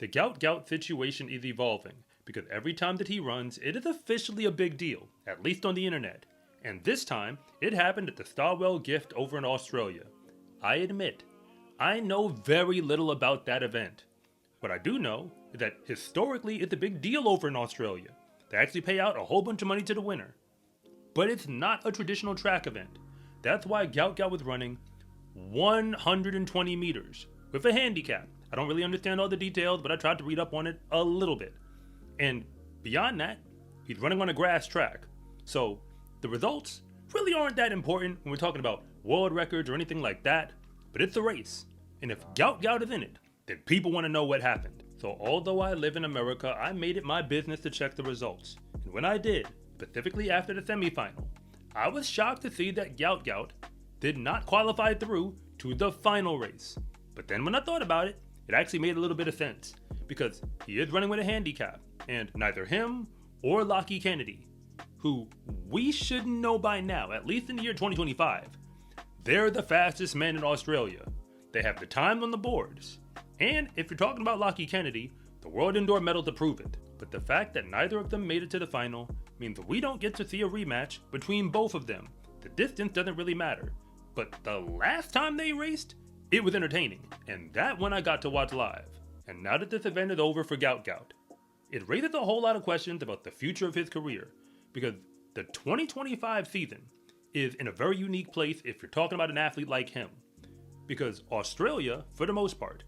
The Gout Gout situation is evolving because every time that he runs, it is officially a big deal, at least on the internet. And this time, it happened at the Stawell Gift over in Australia. I admit, I know very little about that event. What I do know is that historically it's a big deal over in Australia. They actually pay out a whole bunch of money to the winner. But it's not a traditional track event. That's why Gout Gout was running 120 meters with a handicap. I don't really understand all the details, but I tried to read up on it a little bit. And beyond that, he's running on a grass track. So the results really aren't that important when we're talking about world records or anything like that, but it's a race. And if Gout Gout is in it, then people want to know what happened. So although I live in America, I made it my business to check the results. And when I did, specifically after the semifinal, I was shocked to see that Gout Gout did not qualify through to the final race. But then when I thought about it, it actually made a little bit of sense, because he is running with a handicap, and neither him or Lockie Kennedy, who we should know by now, at least in the year 2025, they're the fastest men in Australia. They have the time on the boards. And if you're talking about Lockie Kennedy, the world indoor medal to prove it. But the fact that neither of them made it to the final means we don't get to see a rematch between both of them. The distance doesn't really matter. But the last time they raced, it was entertaining. And that one I got to watch live. And now that this event is over for Gout Gout, it raises a whole lot of questions about the future of his career. Because the 2025 season is in a very unique place if you're talking about an athlete like him. Because Australia, for the most part,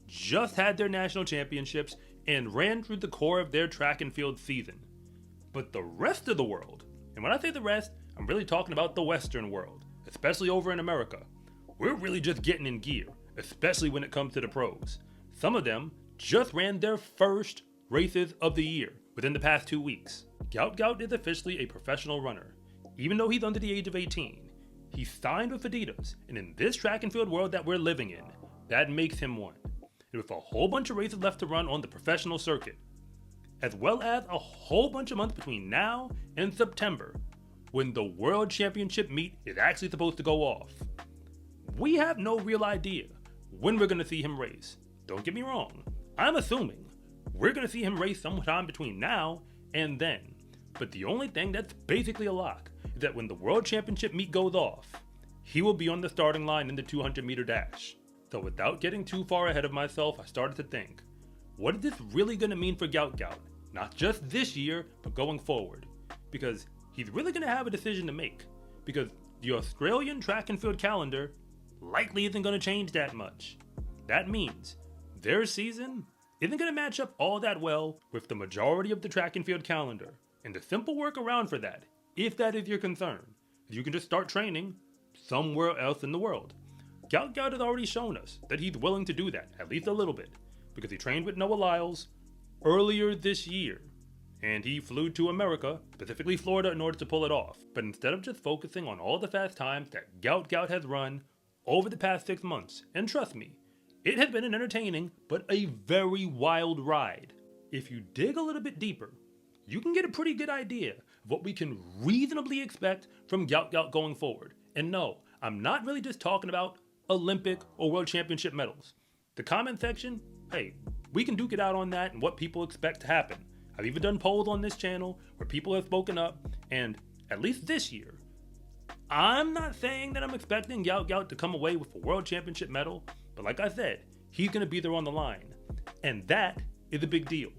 just had their national championships and ran through the core of their track and field season. But the rest of the world, and when I say the rest, I'm really talking about the Western world, especially over in America, we're really just getting in gear, especially when it comes to the pros. Some of them just ran their first races of the year within the past 2 weeks. Gout Gout is officially a professional runner. Even though he's under the age of 18, he's signed with Adidas, and in this track and field world that we're living in, that makes him one. And with a whole bunch of races left to run on the professional circuit, as well as a whole bunch of months between now and September, when the World Championship meet is actually supposed to go off, we have no real idea when we're going to see him race. Don't get me wrong, I'm assuming we're going to see him race sometime between now and then. But the only thing that's basically a lock is that when the World Championship meet goes off, he will be on the starting line in the 200 meter dash. So without getting too far ahead of myself, I started to think, what is this really going to mean for Gout Gout? Not just this year, but going forward. Because he's really going to have a decision to make. Because the Australian track and field calendar likely isn't going to change that much. That means their season isn't going to match up all that well with the majority of the track and field calendar. And the simple workaround for that, if that is your concern, is you can just start training somewhere else in the world. Gout Gout has already shown us that he's willing to do that, at least a little bit, because he trained with Noah Lyles earlier this year, and he flew to America, specifically Florida, in order to pull it off. But instead of just focusing on all the fast times that Gout Gout has run over the past 6 months, and trust me, it has been an entertaining but a very wild ride. If you dig a little bit deeper, you can get a pretty good idea of what we can reasonably expect from Gout Gout going forward. And no, I'm not really just talking about Olympic or World Championship medals. The comment section, hey, we can duke it out on that and what people expect to happen. I've even done polls on this channel where people have spoken up, and at least this year, I'm not saying that I'm expecting Gout Gout to come away with a World Championship medal, but like I said, he's going to be there on the line. And that is a big deal.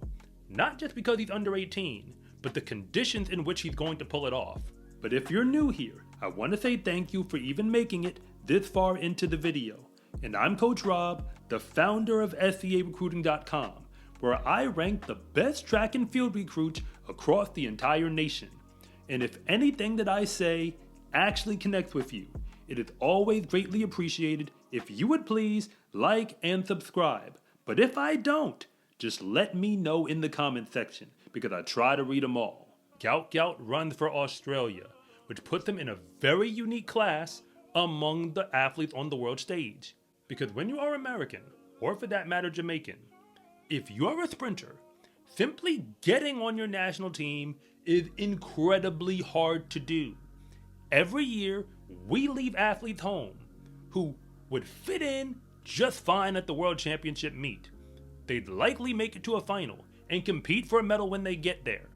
Not just because he's under 18, but the conditions in which he's going to pull it off. But if you're new here, I want to say thank you for even making it this far into the video. And I'm Coach Rob, the founder of SCArecruiting.com, where I rank the best track and field recruits across the entire nation. And if anything that I say actually connects with you, it is always greatly appreciated if you would please like and subscribe. But if I don't, just let me know in the comment section, because I try to read them all. Gout Gout runs for Australia, which puts him in a very unique class among the athletes on the world stage. Because when you are American, or for that matter Jamaican, if you're a sprinter, simply getting on your national team is incredibly hard to do. Every year, we leave athletes home who would fit in just fine at the World Championship meet. they'd likely make it to a final and compete for a medal when they get there.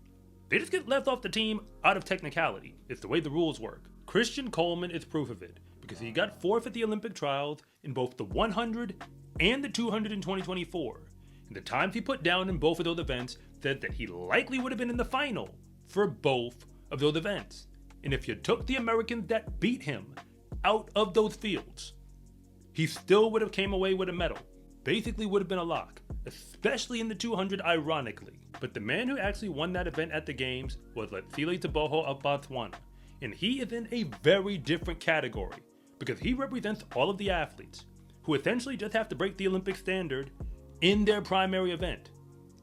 They just get left off the team out of technicality. It's the way the rules work. Christian Coleman is proof of it, because he got fourth at the Olympic trials in both the 100 and the 200 in 2024. And the times he put down in both of those events said that he likely would have been in the final for both of those events. And if you took the Americans that beat him out of those fields, he still would have came away with a medal. Basically would have been a lock, especially in the 200 ironically. But the man who actually won that event at the games was Stawell Gift of Botswana. And he is in a very different category, because he represents all of the athletes who essentially just have to break the Olympic standard in their primary event.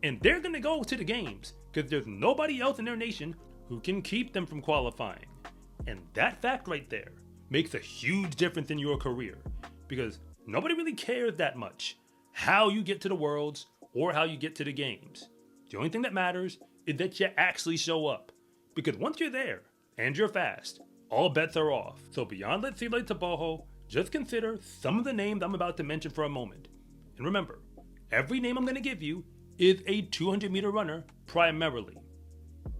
And they're going to go to the games because there's nobody else in their nation who can keep them from qualifying. And that fact right there makes a huge difference in your career, because nobody really cares that much how you get to the Worlds or how you get to the games. The only thing that matters is that you actually show up, because once you're there and you're fast, all bets are off. So beyond Stawell Gift, just consider some of the names I'm about to mention for a moment. And remember, every name I'm going to give you is a 200-meter runner primarily.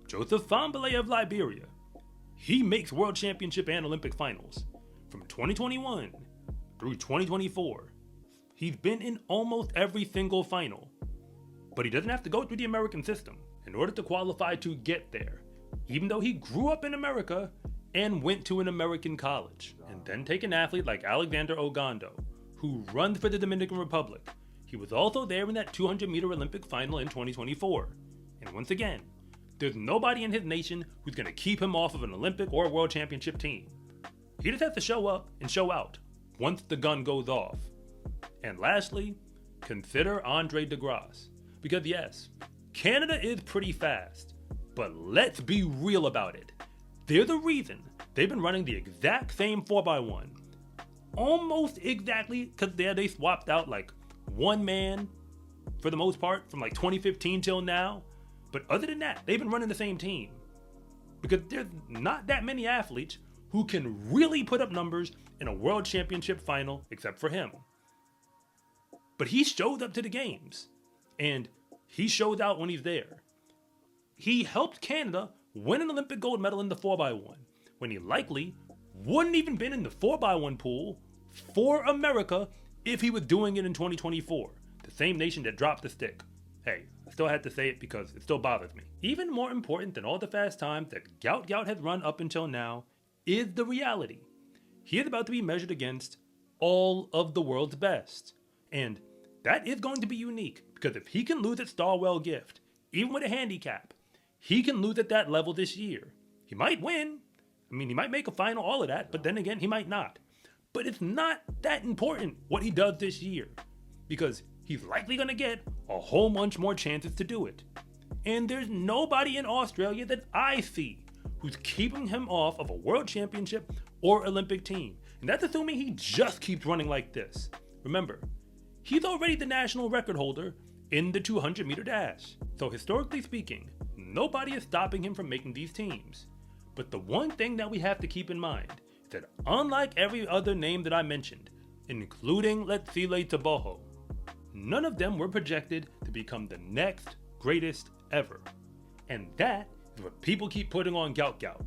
Joseph Fahnbulleh of Liberia. He makes World Championship and Olympic finals. From 2021 through 2024, he's been in almost every single final. But he doesn't have to go through the American system in order to qualify to get there, even though he grew up in America and went to an American college. And then take an athlete like Alexander Ogando, who runs for the Dominican Republic. He was also there in that 200-meter Olympic final in 2024. And once again, there's nobody in his nation who's going to keep him off of an Olympic or World Championship team. He just has to show up and show out once the gun goes off. And lastly, consider Andre DeGrasse. Because yes, Canada is pretty fast, but let's be real about it. They're the reason they've been running the exact same 4x1. Almost exactly, because they swapped out like one man for the most part from like 2015 till now. But other than that, they've been running the same team. Because there's not that many athletes who can really put up numbers in a World Championship final except for him. But he showed up to the games, and he shows out when he's there. He helped Canada win an Olympic gold medal in the 4x1, when he likely wouldn't even been in the 4x1 pool for America if he was doing it in 2024, the same nation that dropped the stick. Hey, I still had to say it because it still bothers me. Even more important than all the fast times that Gout Gout has run up until now is the reality. He is about to be measured against all of the world's best. And that is going to be unique, because if he can lose at Stawell Gift, even with a handicap, he can lose at that level this year. He might win. I mean, he might make a final, all of that, but then again, he might not. But it's not that important what he does this year, because he's likely going to get a whole bunch more chances to do it. And there's nobody in Australia that I see who's keeping him off of a World Championship or Olympic team. And that's assuming he just keeps running like this. Remember, he's already the national record holder in the 200-meter dash. So historically speaking, nobody is stopping him from making these teams. But the one thing that we have to keep in mind is that unlike every other name that I mentioned, including Stawell Gift, none of them were projected to become the next greatest ever. And that is what people keep putting on Gout Gout.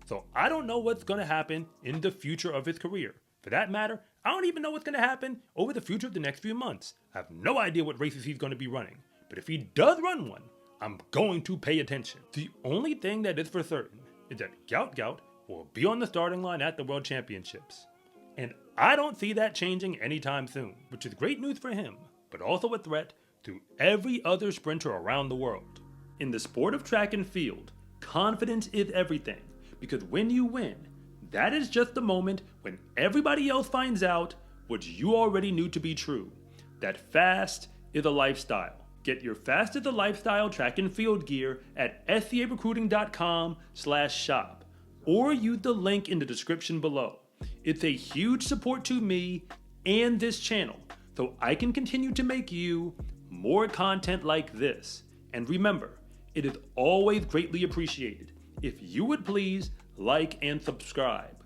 So I don't know what's going to happen in the future of his career. For that matter, I don't even know what's going to happen over the future of the next few months. I have no idea what races he's going to be running. But if he does run one, I'm going to pay attention. The only thing that is for certain is that Gout Gout will be on the starting line at the World Championships. And I don't see that changing anytime soon, which is great news for him, but also a threat to every other sprinter around the world. In the sport of track and field, confidence is everything, because when you win, that is just the moment when everybody else finds out what you already knew to be true, that fast is a lifestyle. Get your Fast is a Lifestyle track and field gear at scarecruiting.com/shop, or use the link in the description below. It's a huge support to me and this channel, so I can continue to make you more content like this. And remember, it is always greatly appreciated if you would please like and subscribe.